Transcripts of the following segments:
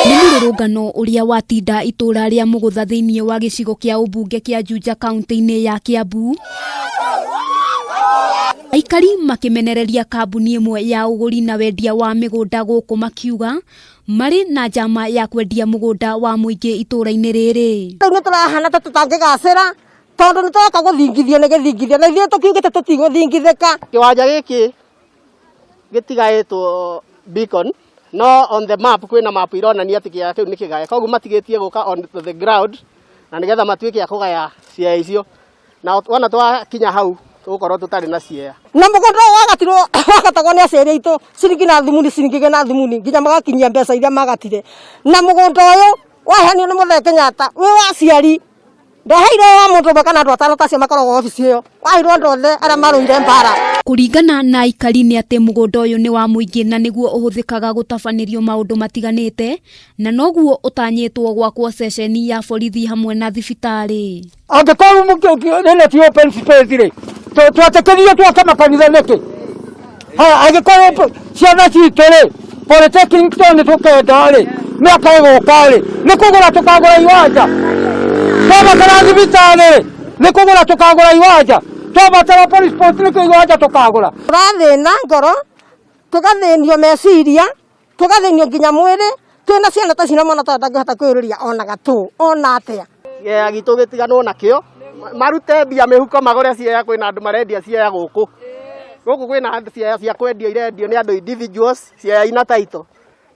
Nĩ mũrũrũngano ũrĩa watinda itũra rĩa Mũgũtha thĩinĩ wa gĩcigo kĩa ũmbunge kĩa Juja kaunti-inĩ ya Kiambu. Aikari makimenereria kambuni ĩmwe ya ũgũri na wendia wa mĩgũnda gũkũ makiuga marĩ na njama ya kwendia mũgũnda wa mũingĩ itũra-inĩ rĩrĩ. Rĩu nĩ tũrahana ta tũtangĩgacĩra tondũ nĩ tũroka gũthingithio nĩ gĩthingithia na ithuĩ tũkiugĩte tũtigũthingithĩka. Kĩwanja gĩkĩ gĩtigaĩtwo Beacon no on the map kwĩna map ironania atĩ kĩaya kĩu nĩ kĩgae, koguo matigĩtie gũka on the ground na nĩgetha matuĩke a kũgaya ciea icio, na wona twakinya hau tũgũkorwo tũtarĩ na ciea. Na mũgũnda wagatirwo wagatagwo nĩ aciari aitũ ciringi na thimuni ciringi na thimuni nginya magakinyia mbeca iria magatire, na mũgũnda ũyũ waheanio nĩ Mũthee Kenyatta wĩ wa aciari ndaheirwo wa mũndũ ũmwe kana andũ atano tacio makoragwo obici ĩyo, waheirwo andũ othe arĩa marũire mbara. Kũringana na aikari nĩ atĩ mũgũnda ũyũ nĩ wa mũingĩ na nĩguo ũhũthĩkaga gũtabanĩrio maũndũ matiganĩte, na noguo ũtanyĩtwo gwakwo ceceni ya borithi hamwe na thibitarĩ. Angĩkorwo mũkĩrĩne ti open space rĩ twatĩkĩrio twake makanitha nĩkĩ? Angĩkorwo ciana citũ rĩ polytechnic nĩ tũkenda rĩ mĩaka ĩgũka rĩ nĩ kũgũra tũkagũra iwanja, twabatara thibitarĩ rĩ nĩ kũgũra tũkagũra iwanja, twabatara police post nĩ iwanja tũkagũra. Tũrathĩna ngoro, tũgathĩnio meciria, tũgathĩnio nginya mwĩrĩ, twĩna ciana ta cina mwana tũtangĩhota kwĩrũria ona gatũ ona atĩa. Gĩa gitũ gĩtiganwo nakĩo, marute mbia mĩhuko magũre ciea, kwĩna andũ marendia ciea gũkũ kwĩna ciea cia kwendio irendio nĩ andũ individuals, ciea ina title.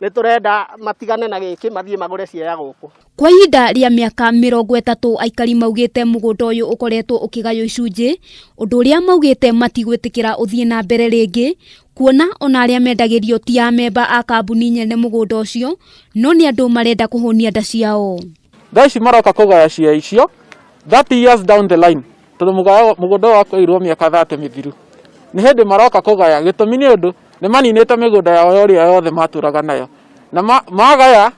Nĩ tũrenda matigane na gĩkĩ mathiĩ magũre ciea gũkũ. Kwa ihinda rĩa mĩaka 30 aikari maugĩte mũgũnda ũyũ ũkoretwo ũkĩgaywo icunjĩ, ũndũ ũrĩa maugĩte matigwĩtĩkĩra ũthiĩ na mbere rĩngĩ, kuona ona arĩa mendagĩrio ti a memba a kambuni nyene mũgũnda ũcio, no nĩ andũ marenda kũhũnia nda ciao. Thaa ici maroka kũgaya ciea icio 30 years down the line, tondũ mũgũnda ũyũ wakoirwo mĩaka 30 mĩthiru. Nĩ hĩndĩ maroka kũgaya, gĩtũmi nĩ ũndũ nĩ maninĩte mĩgũnda yao ĩrĩa yothe matũraga nayo, na magaya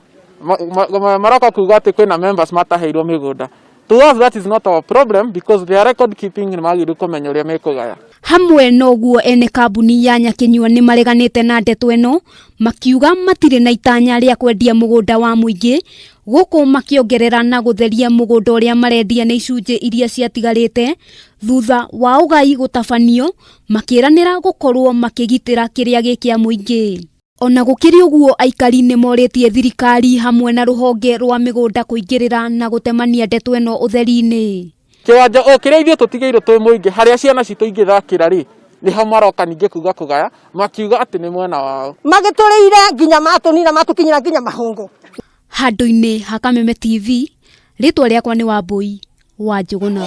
maroka kuga atĩ kwĩna members mataheirwo mĩgũnda. To us that is not our problem because they are record keeping nĩ magĩrĩirwo kũmenya ũrĩa mekũgaya. Hamwe noguo ene kambuni ya Nyakinyua nĩ mareganĩte na ndeto ĩno, makiuga matirĩ na itanya rĩa kwendia mũgũnda wa mũingĩ, gũkũ makiongerera na gũtheria mũgũnda ũrĩa marendia nĩ icunjĩ iria ciatigarĩte thutha wa ũgai gũtabanio, makĩranĩra gũkorwo makĩgitĩra kĩrĩa gĩkĩa mũingĩ. Ona gũkĩrĩ ũguo aikari nĩ morĩtie thirikari hamwe na rũhonge rwa mĩgũnda kũingĩrĩra na gũtemania ndeto ĩno ũtheri-inĩ. Kĩwanja o kĩrĩa ithuĩ tũtigĩirwo twĩ mũingĩ harĩa ciana citũ ingĩthakĩra rĩ nĩho maroka ningĩ kuga kũgaya, makiuga atĩ nĩ mwena wao. Magĩtũrĩire nginya matũnina matũkinyĩra nginya mahũngũ. Handũ-inĩ ha Kameme TV, rĩtwa rĩakwa nĩ Wambui wa Njũgũna.